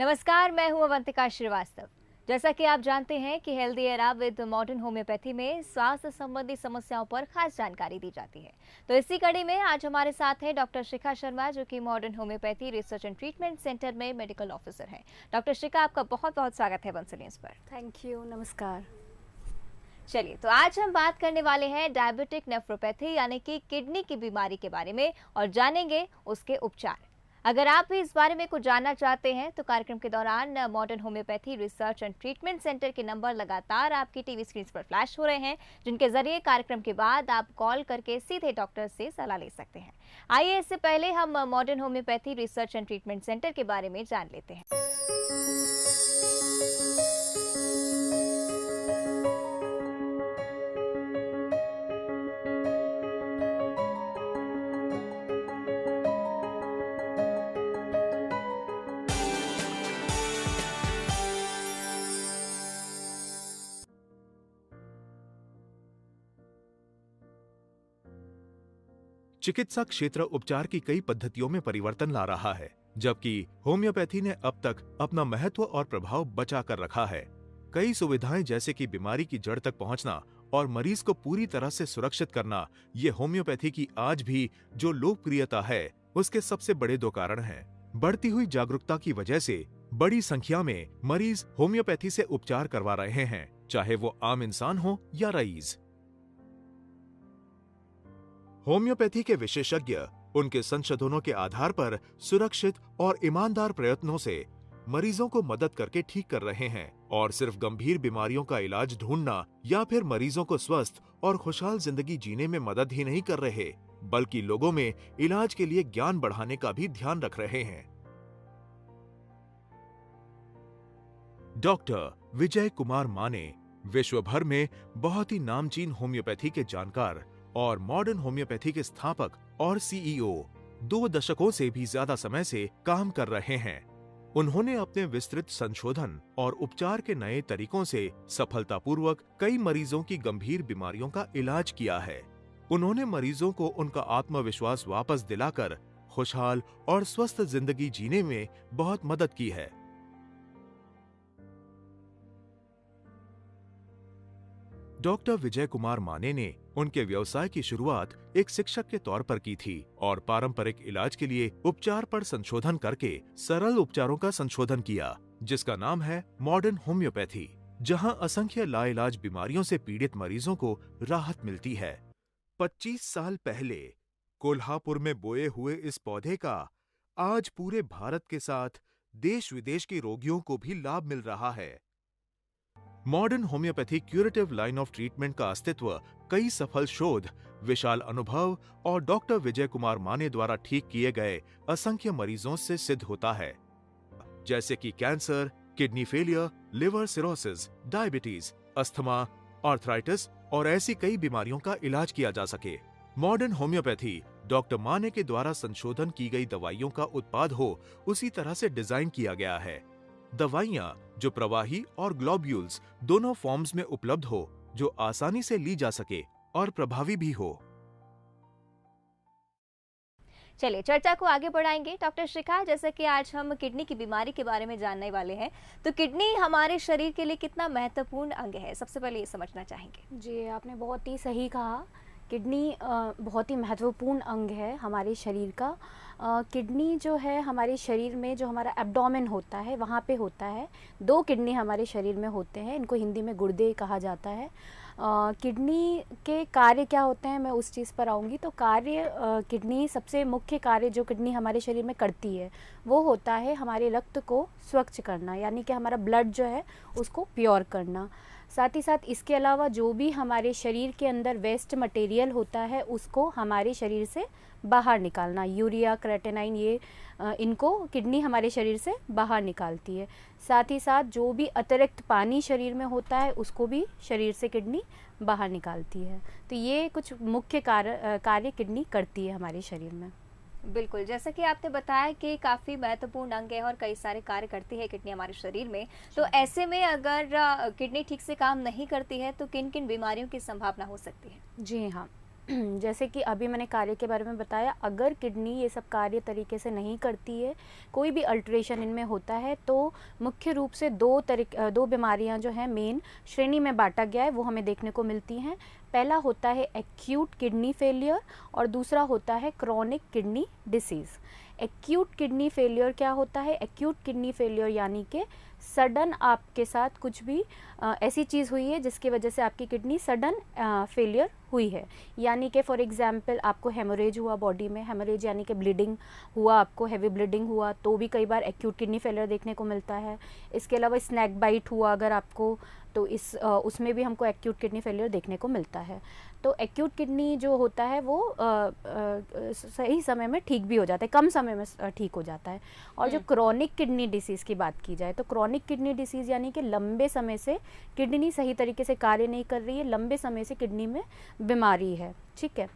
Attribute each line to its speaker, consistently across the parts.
Speaker 1: नमस्कार, मैं हूं अवंतिका श्रीवास्तव। जैसा कि आप जानते हैं कि healthy era with modern homeopathy में स्वास्थ्य संबंधी समस्याओं पर खास जानकारी दी जाती है। तो इसी कड़ी में आज हमारे साथ हैं डॉक्टर शिखा शर्मा, जो कि modern homeopathy research and treatment centre में मेडिकल ऑफिसर हैं। डॉक्टर शिखा, आपका बहुत बहुत स्वागत है वंस न्यूज़ पर।
Speaker 2: थैंक यू, नमस्कार।
Speaker 1: चलिए, तो आज हम बात करने वाले हैं डायबिटिक नेफ्रोपैथी यानी कि किडनी की बीमारी के बारे में और जानेंगे उसके उपचार। अगर आप भी इस बारे में कुछ जानना चाहते हैं तो कार्यक्रम के दौरान modern homeopathy research and treatment centre के नंबर लगातार आपकी टीवी स्क्रीन पर फ्लैश हो रहे हैं, जिनके जरिए कार्यक्रम के बाद आप कॉल करके सीधे डॉक्टर से सलाह ले सकते हैं। आइए, इससे पहले हम modern homeopathy research and treatment centre के बारे में जान लेते हैं।
Speaker 3: चिकित्सा क्षेत्र उपचार की कई पद्धतियों में परिवर्तन ला रहा है, जबकि होम्योपैथी ने अब तक अपना महत्व और प्रभाव बचा कर रखा है। कई सुविधाएं जैसे कि बीमारी की जड़ तक पहुंचना और मरीज को पूरी तरह से सुरक्षित करना, ये होम्योपैथी की आज भी जो लोकप्रियता है उसके सबसे बड़े दो कारण हैं। बढ़ती हुई जागरूकता की वजह से बड़ी संख्या में मरीज होम्योपैथी से उपचार करवा रहे हैं, चाहे वो आम इंसान हो या रईस। होम्योपैथी के विशेषज्ञ उनके संशोधनों के आधार पर सुरक्षित और ईमानदार प्रयत्नों से मरीजों को मदद करके ठीक कर रहे हैं और सिर्फ गंभीर बीमारियों का इलाज ढूंढना या फिर मरीजों को स्वस्थ और खुशहाल जिंदगी जीने में मदद ही नहीं कर रहे, बल्कि लोगों में इलाज के लिए ज्ञान बढ़ाने का भी ध्यान रख रहे हैं। डॉक्टर विजय कुमार माने विश्व भर में बहुत ही नामचीन होम्योपैथी के जानकार और मॉडर्न होम्योपैथी के स्थापक और सीईओ 2 दशकों से भी ज्यादा समय से काम कर रहे हैं। उन्होंने अपने विस्तृत संशोधन और उपचार के नए तरीकों से सफलतापूर्वक कई मरीजों की गंभीर बीमारियों का इलाज किया है। उन्होंने मरीजों को उनका आत्मविश्वास वापस दिलाकर खुशहाल और स्वस्थ जिंदगी जीने में बहुत मदद की है। डॉक्टर विजय कुमार माने ने उनके व्यवसाय की शुरुआत एक शिक्षक के तौर पर की थी और पारंपरिक इलाज के लिए उपचार पर संशोधन करके सरल उपचारों का संशोधन किया, जिसका नाम है मॉडर्न होम्योपैथी, जहां असंख्य लाइलाज बीमारियों से पीड़ित मरीजों को राहत मिलती है। 25 साल पहले कोल्हापुर में बोए हुए इस पौधे का आज पूरे भारत के साथ देश विदेश के रोगियों को भी लाभ मिल रहा है। Modern homeopathy curative line of treatment का अस्तित्व कई सफल शोध, विशाल अनुभव और डॉक्टर विजय कुमार माने द्वारा ठीक किए गए असंख्य मरीजों से सिद्ध होता है, जैसे कि cancer, kidney failure, liver cirrhosis, diabetes, asthma, arthritis और ऐसी कई बीमारियों का इलाज किया जा सके। मॉडर्न होम्योपैथी डॉक्टर माने के द्वारा संशोधन की गई दवाइयों का उत्पाद हो, उसी तरह से डिजाइन किया गया है। दवाइयां जो प्रवाही और ग्लोब्यूल्स दोनों फॉर्म्स में उपलब्ध हो, जो आसानी से ली जा सके और प्रभावी भी हो।
Speaker 1: चलिए, चर्चा को आगे बढ़ाएंगे। डॉक्टर शिखा, जैसे कि आज हम किडनी की बीमारी के बारे में जानने वाले हैं, तो किडनी हमारे शरीर के लिए कितना महत्वपूर्ण अंग है, सबसे पहले ये समझना चाहेंगे।
Speaker 2: जी, आपने बहुत ही सही कहा। किडनी बहुत ही महत्वपूर्ण अंग है हमारे शरीर का। किडनी जो है हमारे शरीर में, जो हमारा एब्डोमेन होता है वहाँ पे होता है। 2 किडनी हमारे शरीर में होते हैं, इनको हिंदी में गुर्दे कहा जाता है। किडनी के कार्य क्या होते हैं, मैं उस चीज़ पर आऊँगी। तो कार्य किडनी, सबसे मुख्य कार्य जो किडनी हमारे शरीर में करती है वो होता है हमारे रक्त को स्वच्छ करना, यानी कि हमारा ब्लड जो है उसको प्योर करना। साथ ही साथ इसके अलावा जो भी हमारे शरीर के अंदर वेस्ट मटेरियल होता है उसको हमारे शरीर से बाहर निकालना, यूरिया, क्रेटिनाइन, ये इनको किडनी हमारे शरीर से बाहर निकालती है। साथ ही साथ जो भी अतिरिक्त पानी शरीर में होता है उसको भी शरीर से किडनी बाहर निकालती है। तो ये कुछ मुख्य कार्य किडनी करती है हमारे शरीर में।
Speaker 1: बिल्कुल, जैसा कि आपने बताया कि काफ़ी महत्वपूर्ण अंग है और कई सारे कार्य करती है किडनी हमारे शरीर में। तो ऐसे में अगर किडनी ठीक से काम नहीं करती है तो किन किन बीमारियों की संभावना हो सकती है?
Speaker 2: जी हाँ, जैसे कि अभी मैंने कार्य के बारे में बताया, अगर किडनी ये सब कार्य तरीके से नहीं करती है, कोई भी अल्ट्रेशन इनमें होता है, तो मुख्य रूप से दो बीमारियां जो हैं मेन श्रेणी में बांटा गया है, वो हमें देखने को मिलती हैं। पहला होता है एक्यूट किडनी फेलियर और दूसरा होता है chronic kidney disease. Acute kidney failure क्या होता है? एक्यूट किडनी फेलियर यानी कि सडन आपके साथ कुछ भी ऐसी चीज़ हुई है जिसकी वजह से आपकी किडनी सडन फेलियर हुई है, यानी कि फॉर एग्जांपल आपको हेमोरेज हुआ बॉडी में, हेमोरेज यानी कि ब्लीडिंग हुआ, आपको हैवी ब्लीडिंग हुआ, तो भी कई बार एक्यूट किडनी फेलियर देखने को मिलता है। इसके अलावा स्नैक बाइट हुआ अगर आपको, तो उसमें भी हमको एक्यूट किडनी फेलियर देखने को मिलता है। तो एक्यूट किडनी जो होता है वो सही समय में ठीक भी हो जाता है, कम समय में ठीक हो जाता है। और जो क्रॉनिक किडनी डिसीज़ की बात की जाए, तो क्रॉनिक किडनी डिसीज़ यानी कि लंबे समय से किडनी सही तरीके से कार्य नहीं कर रही है, लंबे समय से किडनी में बीमारी है, ठीक है।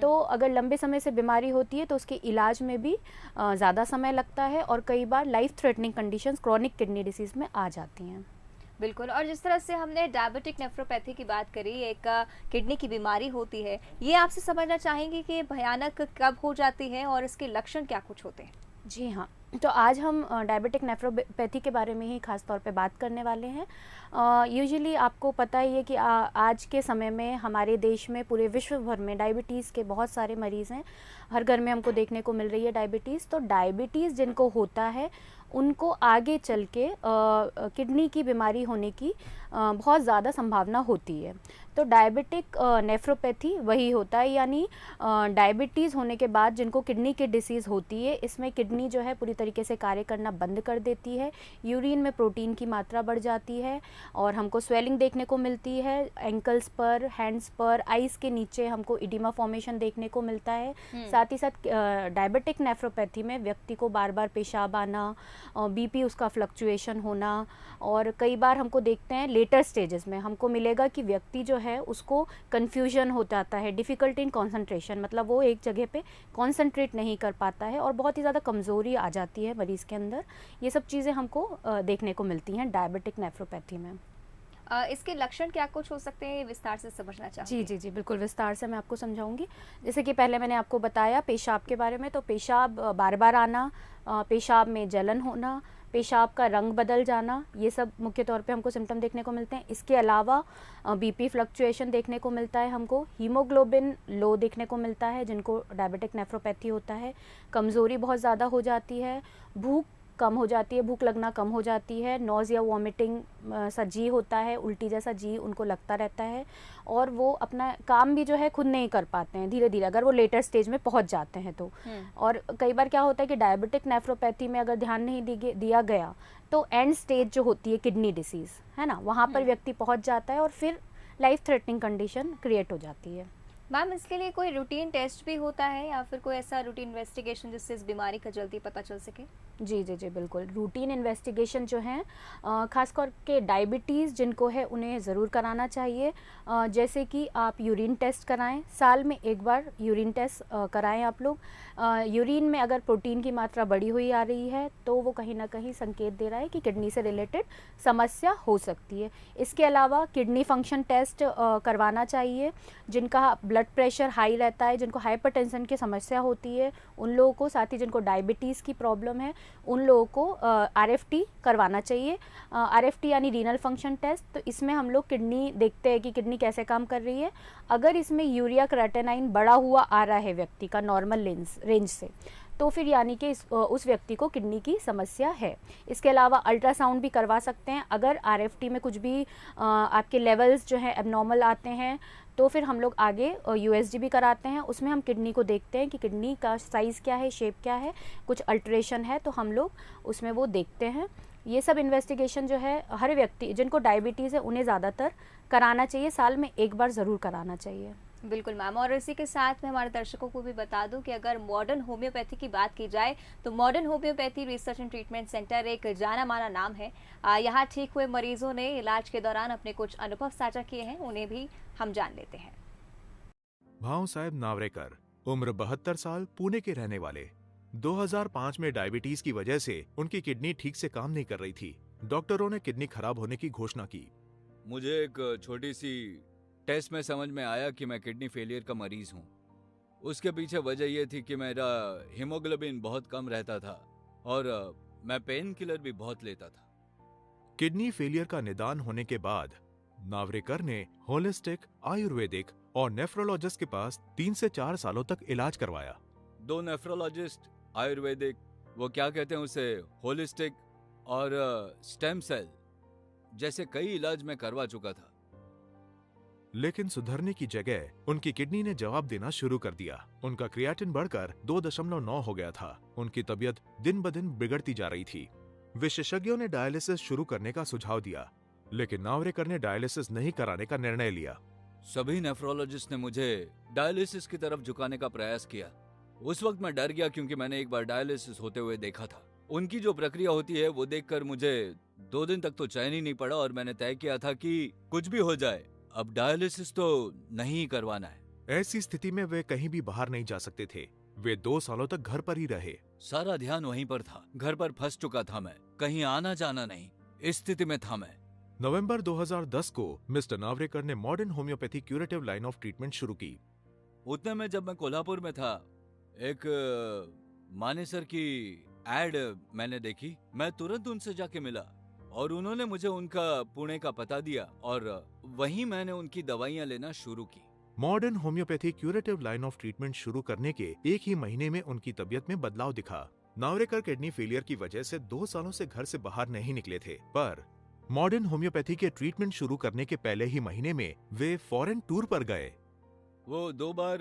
Speaker 2: तो अगर लंबे समय से बीमारी होती है तो उसके इलाज में भी ज़्यादा समय लगता है और कई बार life threatening conditions chronic kidney disease में आ जाती हैं।
Speaker 1: बिल्कुल। और जिस तरह से हमने डायबिटिक नेफ्रोपैथी की बात करी, एक किडनी की बीमारी होती है, ये आपसे समझना चाहेंगे कि भयानक कब हो जाती है और इसके लक्षण क्या कुछ होते हैं?
Speaker 2: जी हाँ, तो आज हम डायबिटिक नेफ्रोपैथी के बारे में ही खास तौर पे बात करने वाले हैं। यूजुअली आपको पता ही है कि आज के समय में हमारे देश में, पूरे विश्व भर में डायबिटीज़ के बहुत सारे मरीज़ हैं। हर घर में हमको देखने को मिल रही है डायबिटीज़। तो डायबिटीज़ जिनको होता है उनको आगे चल के किडनी की बीमारी होने की बहुत ज़्यादा संभावना होती है। तो डायबिटिक नेफ्रोपैथी वही होता है, यानी डायबिटीज़ होने के बाद जिनको किडनी की डिसीज़ होती है, इसमें किडनी जो है पूरी तरीके से कार्य करना बंद कर देती है, यूरिन में प्रोटीन की मात्रा बढ़ जाती है और हमको स्वेलिंग देखने को मिलती है, एंकल्स पर, हैंड्स पर, आइज़ के नीचे हमको इडिमा फॉर्मेशन देखने को मिलता है। साथ ही साथ डायबिटिक नेफ्रोपैथी में व्यक्ति को बार बार पेशाब आना, बीपी उसका फ्लक्चुएशन होना, और कई बार हमको देखते हैं लेटर स्टेजेस में हमको मिलेगा कि व्यक्ति जो है उसको कन्फ्यूजन हो जाता है, डिफ़िकल्टी इन कॉन्सेंट्रेशन, मतलब वो एक जगह पे कॉन्सेंट्रेट नहीं कर पाता है और बहुत ही ज़्यादा कमज़ोरी आ जाती है मरीज़ के अंदर। ये सब चीज़ें हमको देखने को मिलती हैं डायबिटिक नेफ्रोपैथी में।
Speaker 1: इसके लक्षण क्या कुछ हो सकते हैं, विस्तार से समझना चाहूँगी।
Speaker 2: जी जी जी, बिल्कुल विस्तार से मैं आपको समझाऊंगी। जैसे कि पहले मैंने आपको बताया पेशाब के बारे में, तो पेशाब बार बार आना, पेशाब में जलन होना, पेशाब का रंग बदल जाना, ये सब मुख्य तौर पे हमको सिम्टम देखने को मिलते हैं। इसके अलावा बीपी फ्लक्चुएशन देखने को मिलता है हमको, हीमोग्लोबिन लो देखने को मिलता है जिनको डायबिटिक नेफ्रोपैथी होता है, कमज़ोरी बहुत ज़्यादा हो जाती है, भूख कम हो जाती है, भूख लगना कम हो जाती है, नॉज़िया वॉमिटिंग सा जी होता है, उल्टी जैसा जी उनको लगता रहता है, और वो अपना काम भी जो है खुद नहीं कर पाते हैं धीरे धीरे, अगर वो लेटर स्टेज में पहुंच जाते हैं तो। और कई बार क्या होता है कि डायबिटिक नेफ्रोपैथी में अगर ध्यान नहीं दिया गया तो एंड स्टेज जो होती है किडनी डिसीज़, है ना, वहाँ पर व्यक्ति पहुँच जाता है और फिर लाइफ थ्रेटनिंग कंडीशन क्रिएट हो जाती है।
Speaker 1: मैम, इसके लिए कोई रूटीन टेस्ट भी होता है या फिर कोई ऐसा रूटीन इन्वेस्टिगेशन जिससे इस बीमारी का जल्दी पता चल सके?
Speaker 2: जी जी जी, बिल्कुल। रूटीन इन्वेस्टिगेशन जो है ख़ास करके डायबिटीज़ जिनको है उन्हें ज़रूर कराना चाहिए। जैसे कि आप यूरिन टेस्ट कराएं, साल में एक बार यूरिन टेस्ट कराएं आप लोग। यूरिन में अगर प्रोटीन की मात्रा बढ़ी हुई आ रही है तो वो कहीं ना कहीं संकेत दे रहा है कि किडनी से रिलेटेड समस्या हो सकती है। इसके अलावा किडनी फंक्शन टेस्ट करवाना चाहिए। जिनका ब्लड प्रेशर हाई रहता है, जिनको हाइपरटेंशन की समस्या होती है उन लोगों को, साथ ही जिनको डायबिटीज़ की प्रॉब्लम है उन लोगों को आरएफटी करवाना चाहिए। आरएफटी यानी रीनल फंक्शन टेस्ट। तो इसमें हम लोग किडनी देखते हैं कि किडनी कैसे काम कर रही है। अगर इसमें यूरिया क्रेटेनाइन बढ़ा हुआ आ रहा है व्यक्ति का नॉर्मल रेंज से, तो फिर यानी कि उस व्यक्ति को किडनी की समस्या है। इसके अलावा अल्ट्रासाउंड भी करवा सकते हैं। अगर आरएफटी में कुछ भी आपके लेवल्स जो हैं एबनॉर्मल आते हैं तो फिर हम लोग आगे यूएसजी भी कराते हैं। उसमें हम किडनी को देखते हैं कि किडनी का साइज़ क्या है, शेप क्या है, कुछ अल्ट्रेशन है तो हम लोग उसमें वो देखते हैं। ये सब इन्वेस्टिगेशन जो है हर व्यक्ति जिनको डायबिटीज़ है उन्हें ज़्यादातर कराना चाहिए, साल में एक बार ज़रूर कराना चाहिए।
Speaker 1: बिल्कुल मैम, और इसी के साथ में हमारे दर्शकों को भी बता दूं कि अगर मॉडर्न होम्योपैथी की बात की जाए तो modern homeopathy research and treatment centre एक जाना माना नाम है। यहाँ ठीक हुए मरीजों ने इलाज के दौरान अपने कुछ अनुभव साझा किए हैं, उन्हें भी हम जान लेते हैं।
Speaker 3: भाव साहब नावरेकर, उम्र 72 साल, पुणे के रहने वाले। 2005 में डायबिटीज की वजह से उनकी किडनी ठीक से काम नहीं कर रही थी। डॉक्टरों ने किडनी खराब होने की घोषणा की।
Speaker 4: मुझे एक छोटी सी टेस्ट में समझ में आया कि मैं किडनी फेलियर का मरीज हूँ। उसके पीछे वजह यह थी कि मेरा हीमोग्लोबिन बहुत कम रहता था और मैं पेन किलर भी बहुत लेता था।
Speaker 3: किडनी फेलियर का निदान होने के बाद नावरेकर ने होलिस्टिक, आयुर्वेदिक और नेफ्रोलॉजिस्ट के पास 3 से 4 सालों तक इलाज करवाया।
Speaker 4: 2 नेफ्रोलॉजिस्ट, आयुर्वेदिक, वो क्या कहते हैं उसे, होलिस्टिक और स्टेम सेल जैसे कई इलाज मैं करवा चुका था।
Speaker 3: लेकिन सुधरने की जगह उनकी किडनी ने जवाब देना शुरू कर दिया। उनका क्रिएटिन बढ़कर 2.9 हो गया था। उनकी तबीयत दिन ब दिन बिगड़ती जा रही थी। विशेषज्ञों ने डायलिसिस शुरू करने का सुझाव दिया, लेकिन नावरेकर ने डायलिसिस नहीं कराने का निर्णय लिया।
Speaker 4: सभी नेफ्रोलॉजिस्ट ने मुझे डायलिसिस की तरफ झुकाने का प्रयास किया। उस वक्त मैं डर गया क्योंकि मैंने एक बार डायलिसिस होते हुए देखा था। उनकी जो प्रक्रिया होती है वो देखकर मुझे 2 दिन तक तो चैन ही नहीं पड़ा और मैंने तय किया था कि कुछ भी हो जाए, अब डायलिसिस तो नहीं करवाना है।
Speaker 3: ऐसी स्थिति में वे कहीं भी बाहर नहीं जा सकते थे। वे 2 सालों तक घर पर ही रहे।
Speaker 4: सारा ध्यान वहीं पर था। घर पर फंस चुका था मैं, कहीं आना जाना नहीं, इस स्थिति में था मैं।
Speaker 3: नवंबर 2010 को मिस्टर नावरेकर ने modern homeopathy curative line of treatment शुरू की।
Speaker 4: उतने में जब मैं कोल्हापुर में था, एक मानेसर की एड मैंने देखी। मैं तुरंत उनसे जाके मिला और उन्होंने मुझे उनका पुणे का पता दिया और वहीं मैंने उनकी दवाइयां लेना शुरू की।
Speaker 3: Modern homeopathy curative line of treatment शुरू करने के 1 ही महीने में उनकी तबीयत में बदलाव दिखा। नावरेकर किडनी फेलियर की वजह से 2 सालों से घर से बाहर नहीं निकले थे, पर मॉडर्न होम्योपैथी के ट्रीटमेंट शुरू करने के पहले ही महीने में वे फॉरेन टूर पर गए।
Speaker 4: वो 2 बार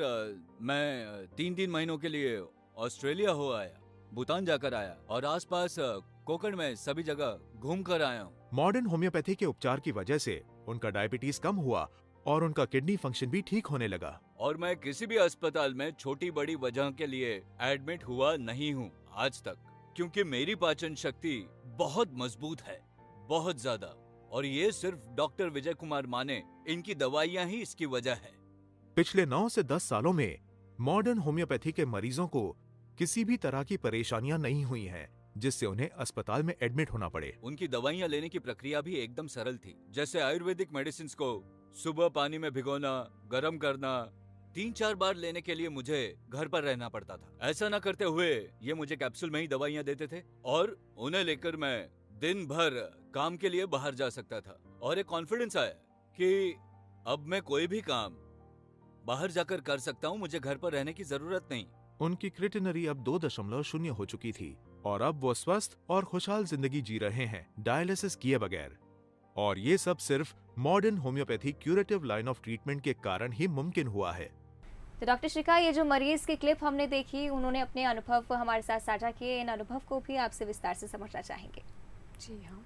Speaker 4: मैं 3-3 महीनों के लिए ऑस्ट्रेलिया हो आया, भूटान जाकर आया और आसपास कोकण में सभी जगह घूम कर आया हूँ।
Speaker 3: मॉडर्न होम्योपैथी के उपचार की वजह से उनका डायबिटीज कम हुआ और उनका किडनी फंक्शन भी ठीक होने लगा।
Speaker 4: और मैं किसी भी अस्पताल में छोटी बड़ी वजह के लिए एडमिट हुआ नहीं हूँ आज तक, क्योंकि मेरी पाचन शक्ति बहुत मजबूत है, बहुत ज्यादा। और ये सिर्फ डॉक्टर विजय कुमार माने, इनकी दवाइयाँ ही इसकी वजह है।
Speaker 3: पिछले 9 से 10 सालों में मॉडर्न होम्योपैथी के मरीजों को किसी भी तरह की परेशानियां नहीं हुई हैं, जिससे उन्हें अस्पताल में एडमिट होना पड़े।
Speaker 4: उनकी दवाइयाँ लेने की प्रक्रिया भी एकदम सरल थी। जैसे आयुर्वेदिक मेडिसिन को सुबह पानी में भिगोना, गर्म करना, 3-4 बार लेने के लिए मुझे घर पर रहना पड़ता था। ऐसा न करते हुए ये मुझे कैप्सूल में ही दवाइयाँ देते थे और उन्हें लेकर मैं दिन भर काम के लिए बाहर जा सकता था। और एक कॉन्फिडेंस आया कि अब मैं कोई भी काम बाहर जाकर कर सकता हूँ, मुझे घर पर रहने की जरूरत नहीं।
Speaker 3: उनकी क्रिटिनरी अब 2.0 हो चुकी थी और अब वो स्वस्थ और खुशहाल जिंदगी जी रहे हैं, डायलिसिस किए बगैर। और ये सब सिर्फ modern homeopathy curative line of treatment के कारण ही मुमकिन हुआ है।
Speaker 1: तो डॉक्टर श्रीका, ये जो मरीज की क्लिप हमने देखी, उन्होंने अपने अनुभव हमारे साथ साझा किए। इन अनुभव को भी आपसे विस्तार से समझना चाहेंगे।
Speaker 2: जी हाँ,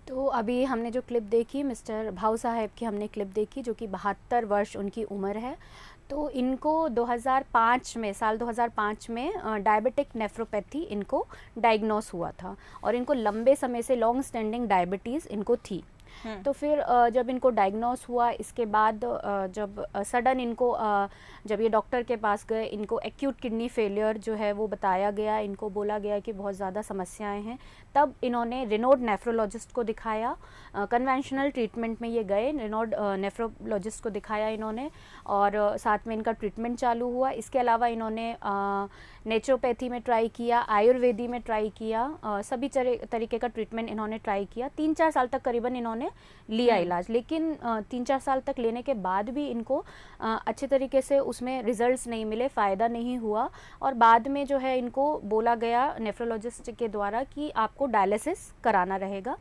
Speaker 2: तो अभी हमने जो क्लिप देखी मिस्टर भाऊ साहब की हमने क्लिप देखी, जो कि 72 वर्ष उनकी उम्र है। तो इनको 2005 में, साल 2005 में डायबिटिक नेफ्रोपैथी इनको डायग्नोस हुआ था और इनको लंबे समय से लॉन्ग स्टैंडिंग डायबिटीज़ इनको थी। तो फिर जब इनको डायग्नोस हुआ, इसके बाद जब सडन इनको जब ये डॉक्टर के पास गए, इनको एक्यूट किडनी फेलियर जो है वो बताया गया। इनको बोला गया कि बहुत ज़्यादा समस्याएं हैं। तब इन्होंने रिनोड नेफ्रोलॉजिस्ट को दिखाया। कन्वेंशनल ट्रीटमेंट में ये गए, रिनोड नेफ्रोलॉजिस्ट को दिखाया इन्होंने और साथ में इनका ट्रीटमेंट चालू हुआ। इसके अलावा इन्होंने नेचुरोपैथी में ट्राई किया, आयुर्वेदी में ट्राई किया, सभी तरीके का ट्रीटमेंट इन्होंने ट्राई किया। 3-4 साल तक करीबन इन्होंने लिया इलाज, लेकिन 3-4 साल तक लेने के बाद भी इनको अच्छे तरीके से उसमें रिजल्ट्स नहीं मिले, फ़ायदा नहीं हुआ। और बाद में जो है इनको बोला गया नेफ्रोलॉजिस्ट के द्वारा कि आपको डायलिसिस कराना रहेगा।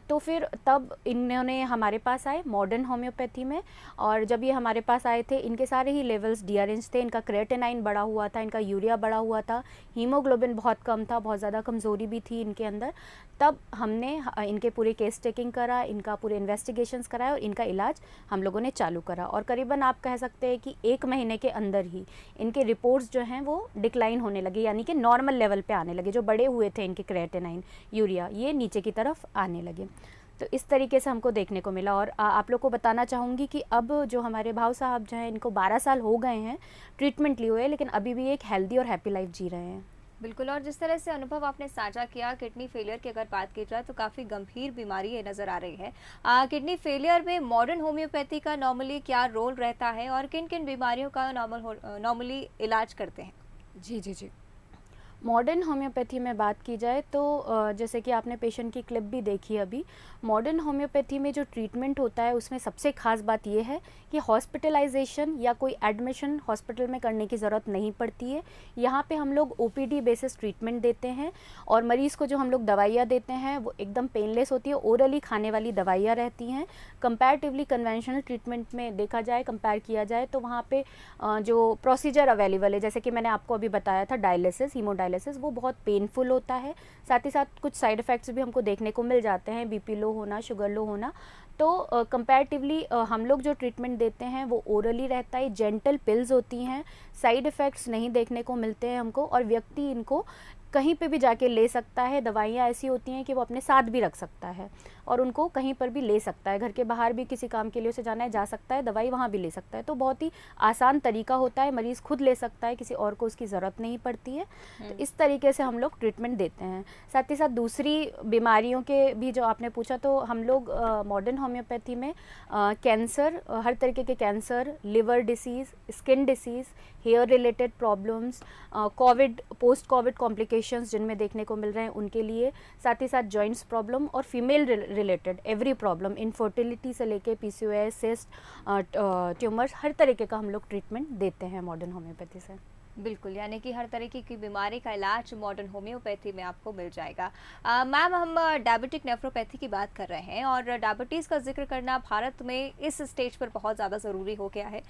Speaker 2: तो फिर तब इन्होंने हमारे पास आए मॉडर्न होम्योपैथी में, और जब ये हमारे पास आए थे इनके सारे ही लेवल्स डिअरेंज थे। इनका क्रिएटिनाइन बढ़ा हुआ था, इनका यूरिया बढ़ा हुआ था, हीमोग्लोबिन बहुत कम था, बहुत ज़्यादा कमज़ोरी भी थी इनके अंदर। तब हमने इनके पूरे केस टेकिंग करा, इनका पूरे इन्वेस्टिगेशंस कराया और इनका इलाज हम लोगों ने चालू करा। और करीबन आप कह सकते हैं कि 1 महीने के अंदर ही इनके रिपोर्ट्स जो हैं वो डिक्लाइन होने लगे, यानी कि नॉर्मल लेवल पे आने लगे। जो बड़े हुए थे इनके क्रिएटिनाइन, यूरिया, ये नीचे की तरफ आने लगे। तो इस तरीके से हमको देखने को मिला। और आप लोग को बताना चाहूँगी कि अब जो हमारे भाऊ साहब जो हैं, इनको 12 साल हो गए हैं ट्रीटमेंट लिए हुए, लेकिन अभी भी एक हेल्दी और हैप्पी लाइफ जी रहे हैं।
Speaker 1: बिल्कुल, और जिस तरह से अनुभव आपने साझा किया, किडनी फेलियर की अगर बात की जाए तो काफ़ी गंभीर बीमारी ये नज़र आ रही है। किडनी फेलियर में मॉडर्न होम्योपैथी का नॉर्मली क्या रोल रहता है और किन-किन बीमारियों का नॉर्मली इलाज करते हैं?
Speaker 2: जी, जी, जी। मॉडर्न होम्योपैथी में बात की जाए तो जैसे कि आपने पेशेंट की क्लिप भी देखी अभी, मॉडर्न होम्योपैथी में जो ट्रीटमेंट होता है उसमें सबसे ख़ास बात ये है कि हॉस्पिटलाइजेशन या कोई एडमिशन हॉस्पिटल में करने की ज़रूरत नहीं पड़ती है। यहाँ पे हम लोग ओपीडी बेसिस ट्रीटमेंट देते हैं और मरीज़ को जो हम लोग दवाइयाँ देते हैं वो एकदम पेनलेस होती है, ओरली खाने वाली दवाइयाँ रहती हैं। कंपैरेटिवली कन्वेंशनल ट्रीटमेंट में देखा जाए, कंपेयर किया जाए तो वहाँ पे जो प्रोसीजर अवेलेबल है, जैसे कि मैंने आपको अभी बताया था डायलिसिस, हीमोडायलिसिस, वो बहुत पेनफुल होता है। साथ ही साथ कुछ साइड इफ़ेक्ट्स भी हमको देखने को मिल जाते हैं, बीपी लो होना, शुगर लो होना। तो कंपैरेटिवली हम लोग जो ट्रीटमेंट देते हैं वो ओरली रहता है, जेंटल पिल्स होती हैं, साइड इफ़ेक्ट्स नहीं देखने को मिलते हैं हमको, और व्यक्ति इनको कहीं पे भी जाके ले सकता है। दवाइयाँ ऐसी होती हैं कि वो अपने साथ भी रख सकता है और उनको कहीं पर भी ले सकता है, घर के बाहर भी किसी काम के लिए उसे जाना है जा सकता है, दवाई वहाँ भी ले सकता है। तो बहुत ही आसान तरीका होता है, मरीज़ खुद ले सकता है, किसी और को उसकी ज़रूरत नहीं पड़ती है। तो इस तरीके से हम लोग ट्रीटमेंट देते हैं। साथ ही साथ दूसरी बीमारियों के भी जो आपने पूछा, तो हम लोग मॉडर्न होम्योपैथी में कैंसर, हर तरीके के cancer, liver disease, skin disease, hair related problems, COVID, post COVID complications जिनमें देखने को मिल रहे हैं उनके लिए, साथ ही साथ जॉइंट्स प्रॉब्लम और female related every problem, infertility से लेके पीसीओएस, सिस्ट, ट्यूमर्स, हर तरीके का हम लोग ट्रीटमेंट देते हैं मॉडर्न होम्योपैथी से।
Speaker 1: बिल्कुल, यानी कि हर तरीके की बीमारी का इलाज मॉडर्न होम्योपैथी में आपको मिल जाएगा। मैम, हम डायबिटिक नेफ्रोपैथी की बात कर रहे हैं और डायबिटीज़ का जिक्र करना भारत में इस स्टेज पर बहुत ज़्यादा ज़रूरी हो गया है।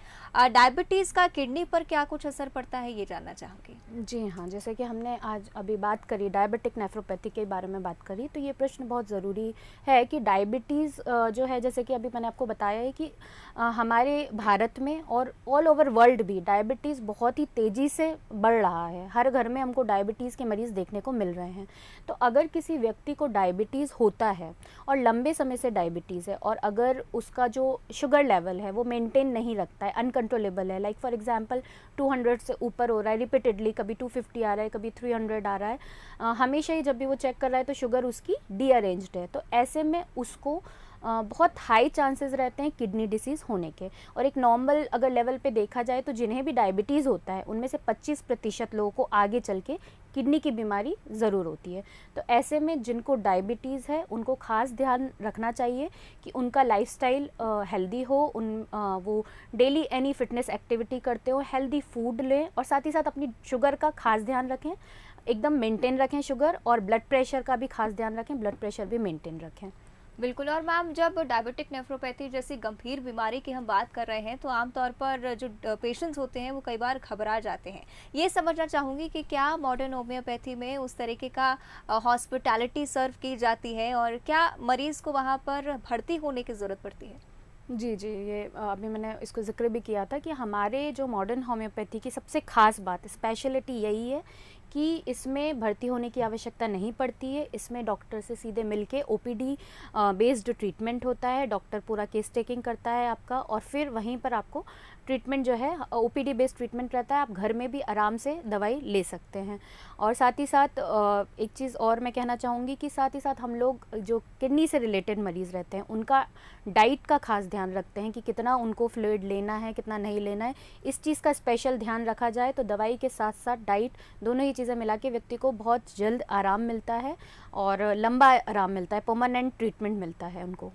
Speaker 1: डायबिटीज़ का किडनी पर क्या कुछ असर पड़ता है, ये जानना चाहूँगी।
Speaker 2: जी हाँ, जैसे कि हमने आज अभी बात करी डायबिटिक नेफ्रोपैथी के बारे में बात करी, तो ये प्रश्न बहुत ज़रूरी है कि डायबिटीज़ जो है, जैसे कि अभी मैंने आपको बताया है कि हमारे भारत में और ऑल ओवर वर्ल्ड भी डायबिटीज़ बहुत ही तेज़ी से बढ़ रहा है। हर घर में हमको डायबिटीज़ के मरीज़ देखने को मिल रहे हैं। तो अगर किसी व्यक्ति को डायबिटीज़ होता है और लंबे समय से डायबिटीज़ है और अगर उसका जो शुगर लेवल है वो मेंटेन नहीं रखता है, अनकंट्रोलेबल है, लाइक फॉर एग्जांपल 200 से ऊपर हो रहा है रिपीटेडली, कभी 250 आ रहा है, कभी 300 आ रहा है, हमेशा ही जब भी वो चेक कर रहा है तो शुगर उसकी डीअरेंज्ड है, तो ऐसे में उसको बहुत हाई चांसेस रहते हैं किडनी डिसीज़ होने के। और एक नॉर्मल अगर लेवल पे देखा जाए तो जिन्हें भी डायबिटीज़ होता है उनमें से 25% लोगों को आगे चल के किडनी की बीमारी ज़रूर होती है। तो ऐसे में जिनको डायबिटीज़ है उनको ख़ास ध्यान रखना चाहिए कि उनका लाइफस्टाइल हेल्दी हो, वो डेली एनी फिटनेस एक्टिविटी करते हो, हेल्दी फूड लें और साथ ही साथ अपनी शुगर का ख़ास ध्यान रखें, एकदम मेंटेन रखें शुगर, और ब्लड प्रेशर का भी ख़ास ध्यान रखें, ब्लड प्रेशर भी मेंटेन रखें।
Speaker 1: बिल्कुल, और मैम, जब डायबिटिक नेफ्रोपैथी जैसी गंभीर बीमारी की हम बात कर रहे हैं तो आमतौर पर जो पेशेंट्स होते हैं वो कई बार घबरा जाते हैं। ये समझना चाहूँगी कि क्या मॉडर्न होम्योपैथी में उस तरीके का हॉस्पिटैलिटी सर्व की जाती है और क्या मरीज़ को वहाँ पर भर्ती होने की ज़रूरत पड़ती है?
Speaker 2: जी, जी, ये अभी मैंने इसको ज़िक्र भी किया था कि हमारे जो मॉडर्न होम्योपैथी की सबसे ख़ास बात, स्पेशलिटी यही है कि इसमें भर्ती होने की आवश्यकता नहीं पड़ती है। इसमें डॉक्टर से सीधे मिलके ओपीडी बेस्ड ट्रीटमेंट होता है। डॉक्टर पूरा केस टेकिंग करता है आपका और फिर वहीं पर आपको ट्रीटमेंट जो है ओपीडी बेस्ड ट्रीटमेंट रहता है। आप घर में भी आराम से दवाई ले सकते हैं। और साथ ही साथ एक चीज़ और मैं कहना चाहूँगी कि साथ ही साथ हम लोग जो किडनी से रिलेटेड मरीज़ रहते हैं उनका डाइट का खास ध्यान रखते हैं कि कितना उनको फ्लूइड लेना है, कितना नहीं लेना है। इस चीज़ का स्पेशल ध्यान रखा जाए तो दवाई के साथ साथ डाइट, दोनों ही चीज़ें मिला के व्यक्ति को बहुत जल्द आराम मिलता है और लंबा आराम मिलता है, परमानेंट ट्रीटमेंट मिलता है उनको।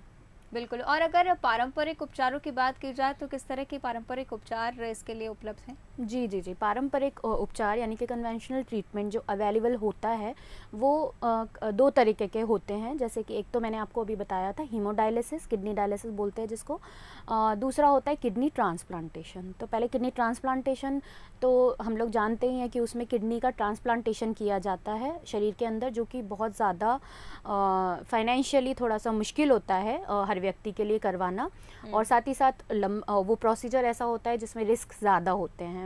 Speaker 1: बिल्कुल, और अगर पारंपरिक उपचारों की बात की जाए तो किस तरह के पारंपरिक उपचार इसके लिए उपलब्ध हैं?
Speaker 2: जी, जी, जी। पारंपरिक उपचार यानी कि कन्वेंशनल ट्रीटमेंट जो अवेलेबल होता है वो 2 तरीके के होते हैं। जैसे कि एक तो मैंने आपको अभी बताया था हीमोडायलिसिस, किडनी डायलिसिस बोलते हैं जिसको। दूसरा होता है किडनी ट्रांसप्लांटेशन। तो पहले किडनी ट्रांसप्लांटेशन तो हम लोग जानते ही हैं कि उसमें किडनी का ट्रांसप्लांटेशन किया जाता है शरीर के अंदर, जो कि बहुत ज़्यादा फाइनेंशियली थोड़ा सा मुश्किल होता है हर व्यक्ति के लिए करवाना। और साथ ही साथ वो प्रोसीजर ऐसा होता है जिसमें रिस्क ज़्यादा होते हैं,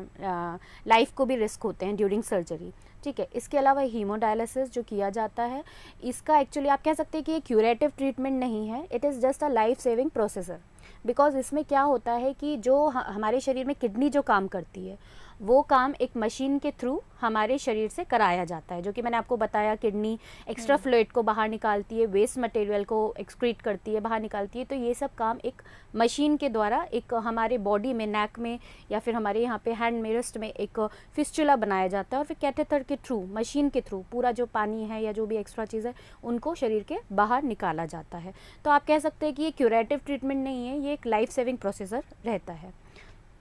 Speaker 2: लाइफ को भी रिस्क होते हैं ड्यूरिंग सर्जरी। ठीक है, इसके अलावा हीमोडायलिसिस जो किया जाता है, इसका एक्चुअली आप कह सकते हैं कि ये क्यूरेटिव ट्रीटमेंट नहीं है, it is just a life saving procedure. Because इसमें क्या होता है कि जो हमारे शरीर में किडनी जो काम करती है वो काम एक मशीन के थ्रू हमारे शरीर से कराया जाता है, जो कि मैंने आपको बताया किडनी एक्स्ट्रा फ्लूइड को बाहर निकालती है, वेस्ट मटेरियल को एक्सक्रीट करती है, बाहर निकालती है। तो ये सब काम एक मशीन के द्वारा एक हमारे बॉडी में, नेक में या फिर हमारे यहाँ पे हैंड में, रिस्ट में एक फिस्चुला बनाया जाता है और फिर कैथेटर के थ्रू, मशीन के थ्रू पूरा जो पानी है या जो भी एक्स्ट्रा चीज़ है उनको शरीर के बाहर निकाला जाता है। तो आप कह सकते हैं कि ये क्यूरेटिव ट्रीटमेंट नहीं है, ये एक लाइफ सेविंग प्रोसीजर रहता है।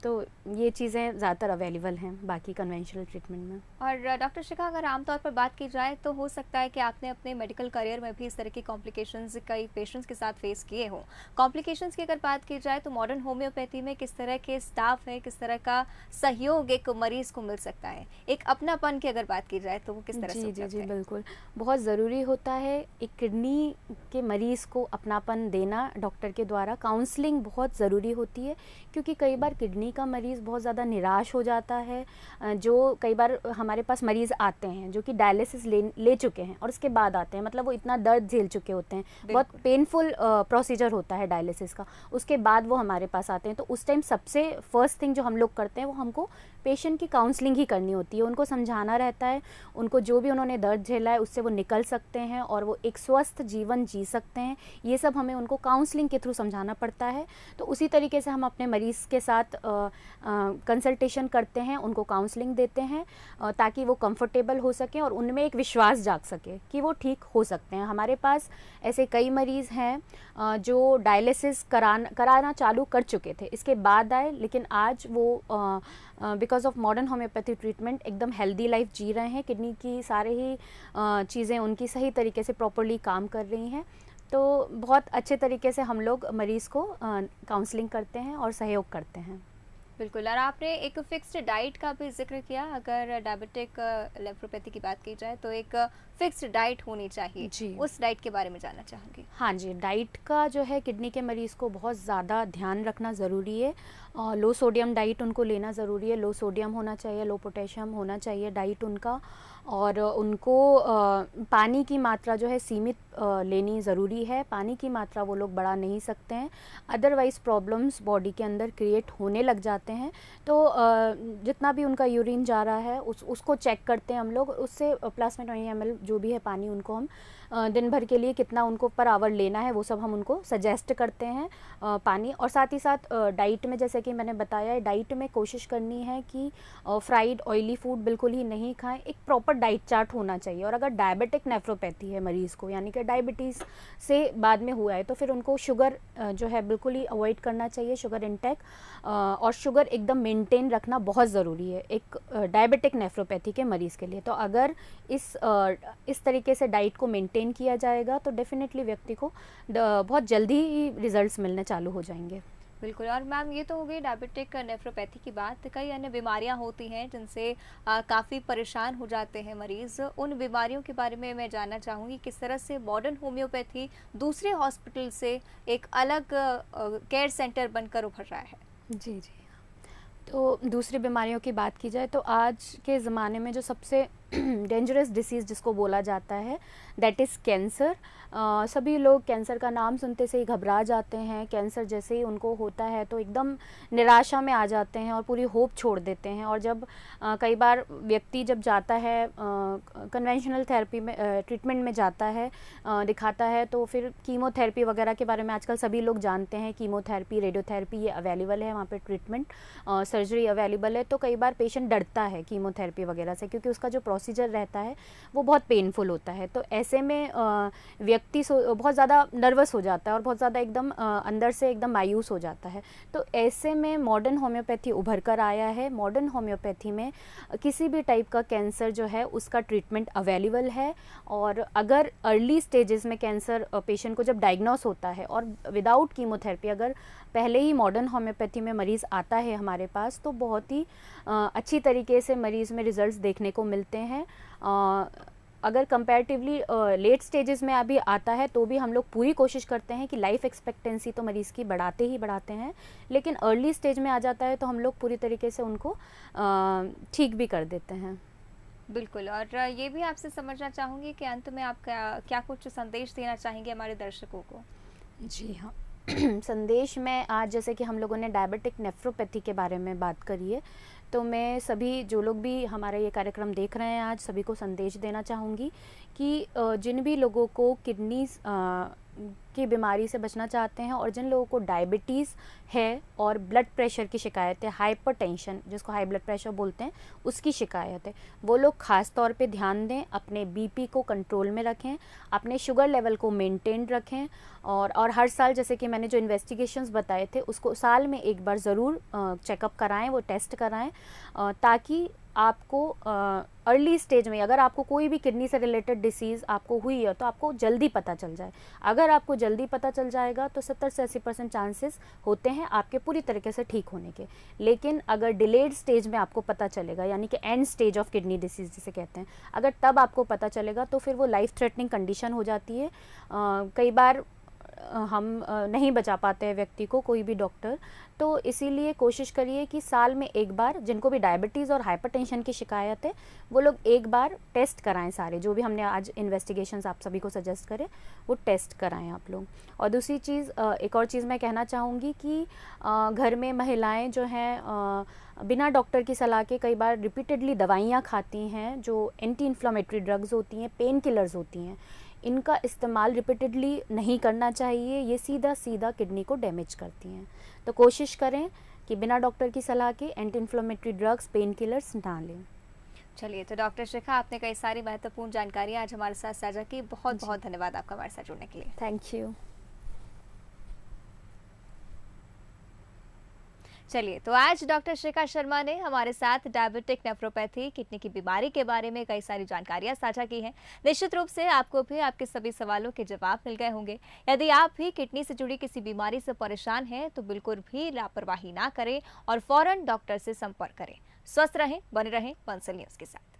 Speaker 2: तो ये चीज़ें ज़्यादातर अवेलेबल हैं बाकी कन्वेंशनल ट्रीटमेंट में।
Speaker 1: और डॉक्टर शिखा, अगर आमतौर पर बात की जाए तो हो सकता है कि आपने अपने मेडिकल करियर में भी इस तरह की कॉम्प्लिकेशंस कई पेशेंट्स के साथ फेस किए हों। कॉम्प्लिकेशंस की अगर बात की जाए तो मॉडर्न होम्योपैथी में किस तरह के स्टाफ है, किस तरह का सहयोग एक मरीज़ को मिल सकता है, एक अपनापन की अगर बात की जाए तो वो किस तरह से
Speaker 2: जी
Speaker 1: उपलब्ध है?
Speaker 2: बिल्कुल, बहुत ज़रूरी होता है एक किडनी के मरीज़ को अपनापन देना डॉक्टर के द्वारा। काउंसलिंग बहुत ज़रूरी होती है क्योंकि कई बार किडनी का मरीज़ बहुत ज़्यादा निराश हो जाता है। जो कई बार हमारे पास मरीज़ आते हैं जो कि डायलिसिस ले चुके हैं और उसके बाद आते हैं, मतलब वो इतना दर्द झेल चुके होते हैं, बहुत पेनफुल प्रोसीजर होता है डायलिसिस का, उसके बाद वो हमारे पास आते हैं। तो उस टाइम सबसे फर्स्ट थिंग जो हम लोग करते हैं वो हमको पेशेंट की काउंसलिंग ही करनी होती है। उनको समझाना रहता है, उनको जो भी उन्होंने दर्द झेला है उससे वो निकल सकते हैं और वो एक स्वस्थ जीवन जी सकते हैं। ये सब हमें उनको काउंसलिंग के थ्रू समझाना पड़ता है। तो उसी तरीके से हम अपने मरीज़ के साथ कंसल्टेशन करते हैं, उनको काउंसलिंग देते हैं ताकि वो कंफर्टेबल हो सकें और उनमें एक विश्वास जाग सके कि वो ठीक हो सकते हैं। हमारे पास ऐसे कई मरीज़ हैं जो डायलिसिस कराना चालू कर चुके थे, इसके बाद आए, लेकिन आज वो because of modern homeopathy treatment एकदम हेल्दी लाइफ जी रहे हैं। किडनी की सारे ही चीज़ें उनकी सही तरीके से प्रॉपर्ली काम कर रही हैं। तो बहुत अच्छे तरीके से हम लोग मरीज़ को काउंसलिंग करते हैं और सहयोग करते हैं।
Speaker 1: बिल्कुल। और आपने एक फिक्स्ड डाइट का भी जिक्र किया। अगर डायबिटिक नेफ्रोपैथी की बात की जाए तो एक फिक्स्ड डाइट होनी चाहिए
Speaker 2: जी,
Speaker 1: उस डाइट के बारे में जानना चाहूँगी।
Speaker 2: हाँ जी, डाइट का जो है किडनी के मरीज़ को बहुत ज़्यादा ध्यान रखना ज़रूरी है। लो सोडियम डाइट उनको लेना ज़रूरी है। लो सोडियम होना चाहिए, लो पोटेशियम होना चाहिए डाइट उनका। और उनको पानी की मात्रा जो है सीमित लेनी ज़रूरी है। पानी की मात्रा वो लोग बढ़ा नहीं सकते हैं, अदरवाइज़ प्रॉब्लम्स बॉडी के अंदर क्रिएट होने लग जाते हैं। तो जितना भी उनका यूरिन जा रहा है उसको चेक करते हैं हम लोग। उससे प्लस में 20 ml जो भी है पानी उनको हम दिन भर के लिए कितना उनको पर आवर लेना है वो सब हम उनको सजेस्ट करते हैं पानी। और साथ ही साथ डाइट में, जैसे कि मैंने बताया, डाइट में कोशिश करनी है कि फ्राइड ऑयली फूड बिल्कुल ही नहीं खाएं। एक प्रॉपर डाइट चार्ट होना चाहिए। और अगर डायबिटिक नेफ्रोपैथी है मरीज़ को, यानी कि डायबिटीज़ से बाद में हुआ है, तो फिर उनको शुगर जो है बिल्कुल ही अवॉइड करना चाहिए, शुगर इंटेक। और शुगर एकदम मेंटेन रखना बहुत ज़रूरी है एक डायबिटिक नेफ्रोपैथी के मरीज़ के लिए। तो अगर इस तरीके से डाइट को मेंटेन किया जाएगा तो डेफिनेटली व्यक्ति को बहुत जल्दी ही रिजल्ट्स मिलने चालू हो जाएंगे।
Speaker 1: बिल्कुल। और मैम, ये तो हो गई डायबिटिक नेफ्रोपैथी की बात। कई अन्य बीमारियां होती हैं जिनसे काफ़ी परेशान हो जाते हैं मरीज़। उन बीमारियों के बारे में मैं जानना चाहूँगी, किस तरह से मॉडर्न होम्योपैथी दूसरे हॉस्पिटल से एक अलग केयर सेंटर बनकर उभर रहा है?
Speaker 2: जी। तो दूसरी बीमारियों की बात की जाए तो आज के ज़माने में जो सबसे डेंजरस डिसीज़ जिसको बोला जाता है दैट इज़ कैंसर। सभी लोग कैंसर का नाम सुनते से ही घबरा जाते हैं। कैंसर जैसे ही उनको होता है तो एकदम निराशा में आ जाते हैं और पूरी होप छोड़ देते हैं। और जब कई बार व्यक्ति जब जाता है कन्वेंशनल थेरेपी में ट्रीटमेंट में जाता है, दिखाता है, तो फिर कीमोथेरेपी वगैरह के बारे में आजकल सभी लोग जानते हैं। कीमोथेरेपी, रेडियोथेरेपी ये अवेलेबल है वहाँ पे, ट्रीटमेंट सर्जरी अवेलेबल है। तो कई बार पेशेंट डरता है कीमोथेरेपी वगैरह से क्योंकि उसका जो प्रोसीजर रहता है वो बहुत पेनफुल होता है। तो ऐसे में व्यक्ति बहुत ज़्यादा नर्वस हो जाता है और बहुत ज़्यादा एकदम अंदर से एकदम मायूस हो जाता है। तो ऐसे में मॉडर्न होम्योपैथी उभर कर आया है। मॉडर्न होम्योपैथी में किसी भी टाइप का कैंसर जो है उसका ट्रीटमेंट अवेलेबल है। और अगर अर्ली स्टेजेस में कैंसर पेशेंट को जब डायग्नोस होता है और विदाउट कीमोथेरेपी अगर पहले ही मॉडर्न होम्योपैथी में मरीज़ आता है हमारे पास, तो बहुत ही अच्छी तरीके से मरीज़ में रिजल्ट्स देखने को मिलते हैं। अगर कंपैरेटिवली लेट स्टेजेस में अभी आता है तो भी हम लोग पूरी कोशिश करते हैं कि लाइफ एक्सपेक्टेंसी तो मरीज़ की बढ़ाते ही बढ़ाते हैं, लेकिन अर्ली स्टेज में आ जाता है तो हम लोग पूरी तरीके से उनको ठीक भी कर देते हैं।
Speaker 1: बिल्कुल। और ये भी आपसे समझना चाहूँगी कि अंत में आप क्या कुछ संदेश देना चाहेंगे हमारे दर्शकों को?
Speaker 2: जी हाँ, संदेश में आज जैसे कि हम लोगों ने डायबिटिक नेफ्रोपैथी के बारे में बात करी है, तो मैं सभी जो लोग भी हमारा ये कार्यक्रम देख रहे हैं आज सभी को संदेश देना चाहूँगी कि जिन भी लोगों को किडनी की बीमारी से बचना चाहते हैं और जिन लोगों को डायबिटीज़ है और ब्लड प्रेशर की शिकायत है, हाइपरटेंशन जिसको हाई ब्लड प्रेशर बोलते हैं उसकी शिकायत है, वो लोग ख़ास तौर पे ध्यान दें, अपने बीपी को कंट्रोल में रखें, अपने शुगर लेवल को मेंटेन रखें और हर साल जैसे कि मैंने जो इन्वेस्टिगेशंस बताए थे उसको साल में एक बार ज़रूर चेकअप कराएं, वो टेस्ट कराएं ताकि आपको अर्ली स्टेज में अगर आपको कोई भी किडनी से रिलेटेड डिसीज़ आपको हुई है तो आपको जल्दी पता चल जाए। अगर आपको जल्दी पता चल जाएगा तो 70 से 80% चांसेस होते हैं आपके पूरी तरीके से ठीक होने के। लेकिन अगर डिलेड स्टेज में आपको पता चलेगा, यानी कि and stage of kidney disease जिसे कहते हैं, अगर तब आपको पता चलेगा तो फिर वो लाइफ थ्रेटनिंग कंडीशन हो जाती है। कई बार हम नहीं बचा पाते हैं व्यक्ति को, कोई भी डॉक्टर, तो इसीलिए कोशिश करिए कि साल में एक बार जिनको भी डायबिटीज़ और हाइपरटेंशन की शिकायत है वो लोग एक बार टेस्ट कराएं, सारे जो भी हमने आज इन्वेस्टिगेशंस आप सभी को सजेस्ट करें वो टेस्ट कराएं आप लोग। और दूसरी चीज़, एक और चीज़ मैं कहना चाहूँगी कि घर में महिलाएं जो हैं बिना डॉक्टर की सलाह के कई बार रिपीटेडली दवाइयाँ खाती हैं जो एंटी इन्फ्लेमेटरी ड्रग्स होती हैं, पेन किलर्स होती हैं, इनका इस्तेमाल रिपीटेडली नहीं करना चाहिए, ये सीधा सीधा किडनी को डैमेज करती हैं। तो कोशिश करें कि बिना डॉक्टर की सलाह के anti inflammatory drugs, pain killers ना लें।
Speaker 1: चलिए, तो डॉक्टर शिखा आपने कई सारी महत्वपूर्ण जानकारी आज हमारे साथ साझा की, बहुत बहुत धन्यवाद आपका हमारे साथ जुड़ने के लिए।
Speaker 2: Thank you.
Speaker 1: चलिए, तो आज डॉक्टर शिखा शर्मा ने हमारे साथ डायबिटिक नेफ्रोपैथी, किडनी की बीमारी के बारे में कई सारी जानकारियां साझा की हैं। निश्चित रूप से आपको भी आपके सभी सवालों के जवाब मिल गए होंगे। यदि आप भी किडनी से जुड़ी किसी बीमारी से परेशान हैं तो बिल्कुल भी लापरवाही ना करें और फौरन डॉक्टर से संपर्क करें। स्वस्थ रहें, बने रहें वंसल न्यूज़ के साथ।